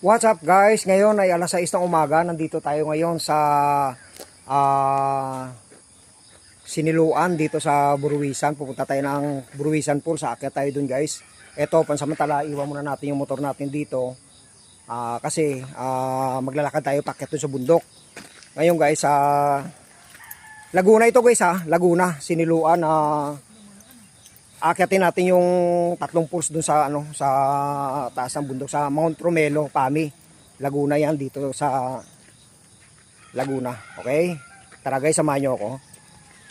What's up guys? Ngayon ay alas 6 ng umaga. Nandito tayo ngayon sa Siniluan dito sa Buruwisan. Pupunta tayo ng Buruwisan Pool. Sa akyat tayo dun guys. Ito pansamantala iwan muna natin yung motor natin dito. Kasi maglalakad tayo pakyat dun sa bundok. Ngayon guys Laguna ito guys Laguna, Siniluan. Akyatin natin yung tatlong pools dun sa sa taas ng bundok sa Mount Romelo, Pami, Laguna yan dito sa Laguna. Okay? Tara guys, samahan niyo ako.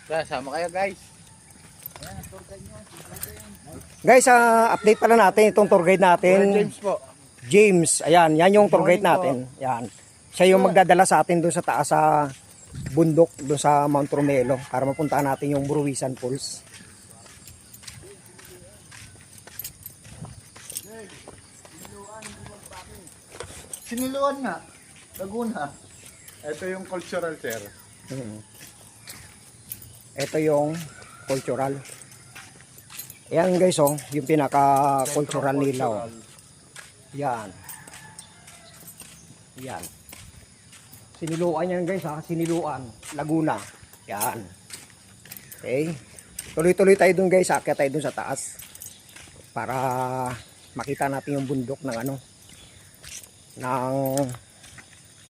Tara, sama kayo guys. Guys, update pala natin itong tour guide natin. James po. James, ayan, yan yung tour guide natin. Yan. Siya yung magdadala sa atin dun sa taas sa bundok, dun sa Mount Romelo para mapuntahan natin yung Buruwisan Falls. Siniluan nga. Laguna. Ito yung cultural sir. Ito yung cultural. Yan guys yung pinaka-cultural nila. Yan. Yan. Siniluan yan guys Siniluan, Laguna. Yan. Okay. Tuloy-tuloy tayo dun guys, akyat tayo dun sa taas. Para makita natin yung bundok ng ng